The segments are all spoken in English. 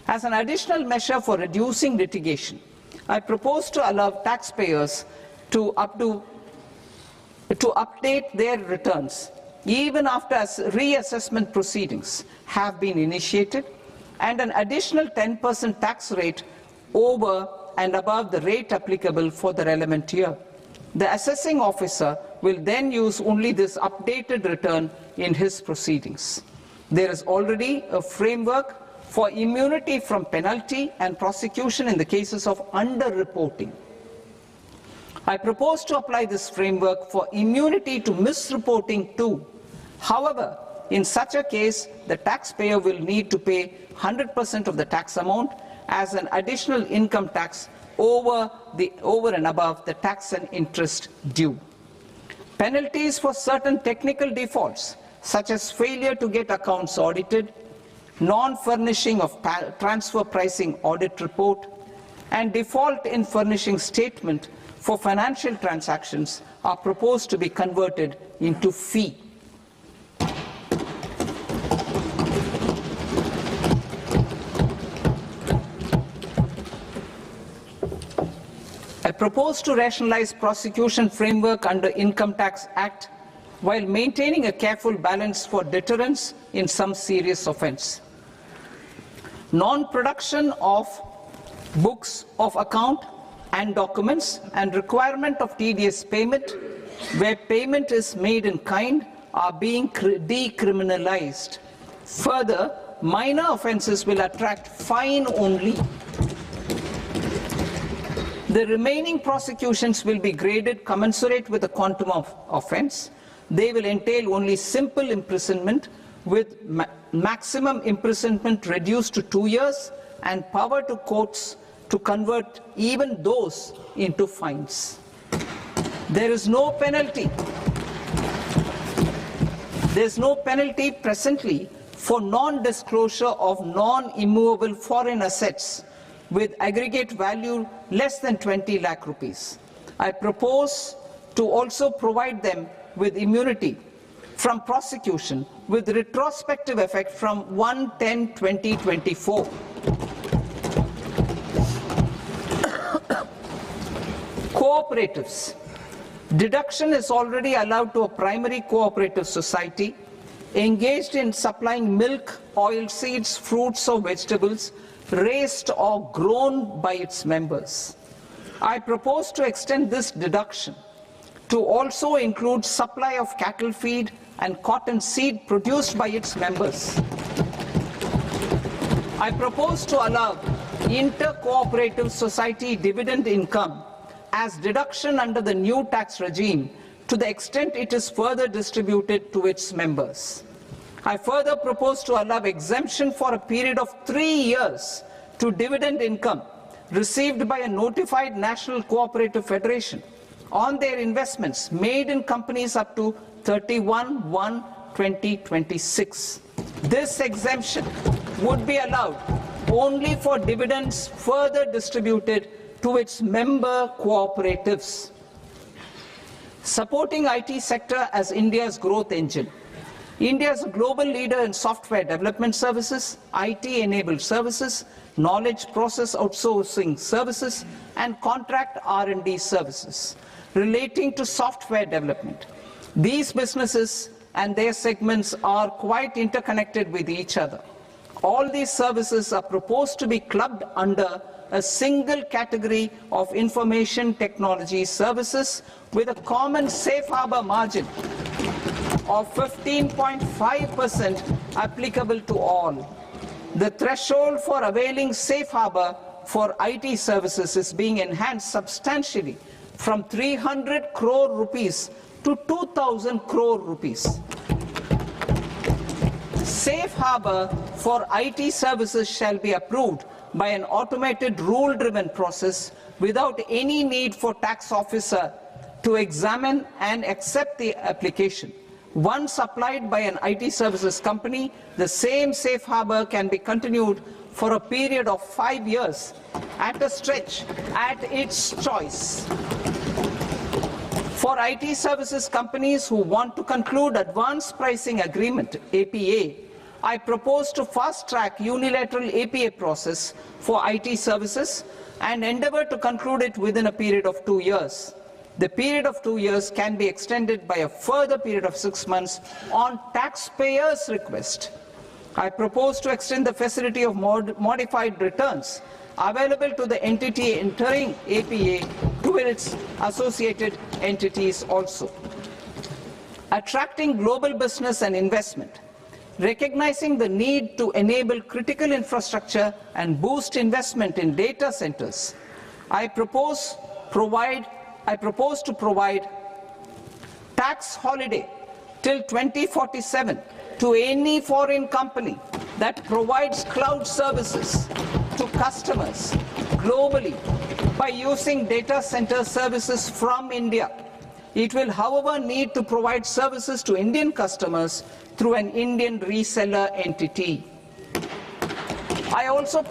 As an additional measure for reducing litigation, I propose to allow taxpayers to update their returns even after reassessment proceedings have been initiated, and an additional 10% tax rate over and above the rate applicable for the relevant year. The assessing officer will then use only this updated return in his proceedings. There is already a framework for immunity from penalty and prosecution in the cases of underreporting. I propose to apply this framework for immunity to misreporting too. However, in such a case, the taxpayer will need to pay 100% of the tax amount as an additional income tax over and above the tax and interest due. Penalties for certain technical defaults, such as failure to get accounts audited, non-furnishing of transfer pricing audit report, and default in furnishing statement for financial transactions, are proposed to be converted into fee. I propose to rationalize prosecution framework under Income Tax Act while maintaining a careful balance for deterrence in some serious offence. Non-production of books of account and documents and requirement of TDS payment where payment is made in kind are being decriminalized. Further, minor offences will attract fine only. The remaining prosecutions will be graded commensurate with the quantum of offence. They will entail only simple imprisonment with maximum imprisonment reduced to 2 years and power to courts to convert even those into fines. There is no penalty. There is no penalty presently for non-disclosure of non-immovable foreign assets with aggregate value less than 20 lakh rupees. I propose to also provide them with immunity from prosecution with retrospective effect from 1/10/2024. Cooperatives. Deduction is already allowed to a primary cooperative society engaged in supplying milk, oilseeds, fruits or vegetables raised or grown by its members. I propose to extend this deduction to also include supply of cattle feed and cotton seed produced by its members. I propose to allow inter-cooperative society dividend income as deduction under the new tax regime to the extent it is further distributed to its members. I further propose to allow exemption for a period of 3 years to dividend income received by a notified national cooperative federation on their investments made in companies up to 31/1/2026. This exemption would be allowed only for dividends further distributed to its member cooperatives. Supporting IT sector as India's growth engine. India is a global leader in software development services, IT-enabled services, knowledge process outsourcing services, and contract R&D services relating to software development. These businesses and their segments are quite interconnected with each other. All these services are proposed to be clubbed under a single category of information technology services with a common safe harbor margin of 15.5% applicable to all. The threshold for availing safe harbor for IT services is being enhanced substantially from 300 crore rupees to 2,000 crore rupees. Safe harbor for IT services shall be approved by an automated rule-driven process without any need for tax officer to examine and accept the application. Once applied by an IT services company, the same safe harbor can be continued for a period of 5 years at a stretch at its choice. For IT services companies who want to conclude advanced pricing agreement, APA, I propose to fast-track unilateral APA process for IT services and endeavour to conclude it within a period of 2 years. The period of 2 years can be extended by a further period of 6 months on taxpayers' request. I propose to extend the facility of modified returns available to the entity entering APA to its associated entities also. Attracting global business and investment. Recognizing the need to enable critical infrastructure and boost investment in data centers, I propose to provide tax holiday till 2047 to any foreign company that provides cloud services to customers globally by using data center services from India. It will, however, need to provide services to Indian customers through an Indian reseller entity. I also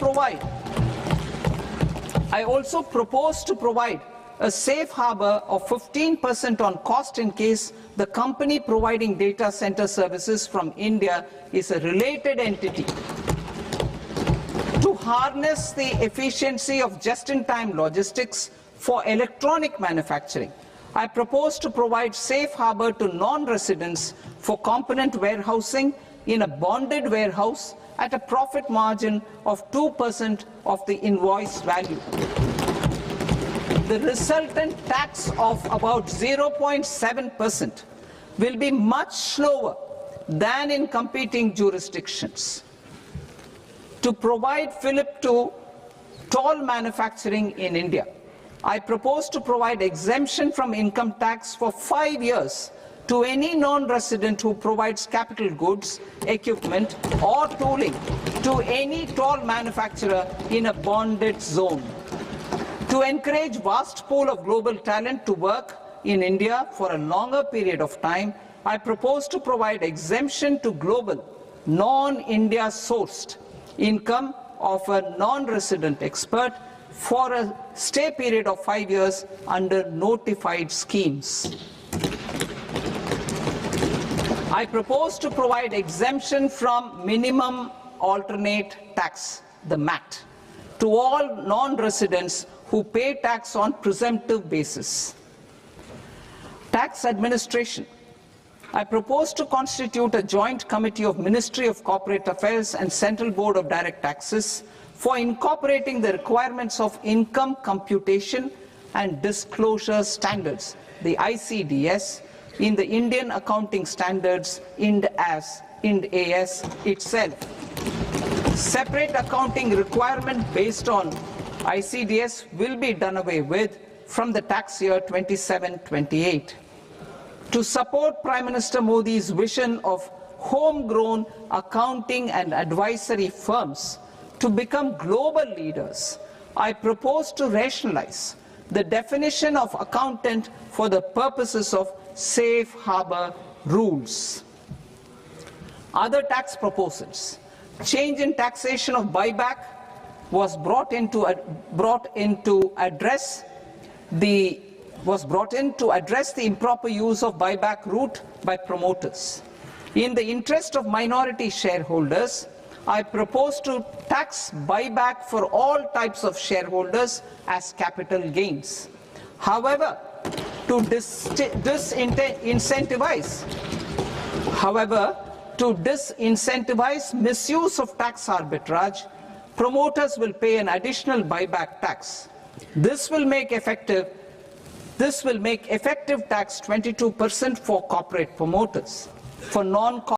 propose to provide a safe harbor of 15% on cost in case the company providing data center services from India is a related entity. To harness the efficiency of just-in-time logistics for electronic manufacturing, I propose to provide safe harbor to non-residents for component warehousing in a bonded warehouse at a profit margin of 2% of the invoice value. The resultant tax of about 0.7% will be much lower than in competing jurisdictions. To provide fillip to toll manufacturing in India, I propose to provide exemption from income tax for 5 years to any non-resident who provides capital goods, equipment or tooling to any toll manufacturer in a bonded zone. To encourage vast pool of global talent to work in India for a longer period of time, I propose to provide exemption to global, non-India sourced income of a non-resident expert for a stay period of 5 years under notified schemes. I propose to provide exemption from minimum alternate tax, the MAT, to all non-residents who pay tax on presumptive basis. Tax administration. I propose to constitute a joint committee of Ministry of Corporate Affairs and Central Board of Direct Taxes for incorporating the requirements of income computation and disclosure standards, the ICDS, in the Indian Accounting Standards Ind AS itself. Separate accounting requirement based on ICDS will be done away with from the tax year 27-28. To support Prime Minister Modi's vision of homegrown accounting and advisory firms to become global leaders, I propose to rationalize the definition of accountant for the purposes of safe harbor rules. Other tax proposals. Change in taxation of buyback was brought in to address the improper use of buyback route by promoters. In the interest of minority shareholders, I propose to tax buyback for all types of shareholders as capital gains. However, to disincentivize misuse of tax arbitrage, promoters will pay an additional buyback tax. This will make effective tax 22% for corporate promoters. For non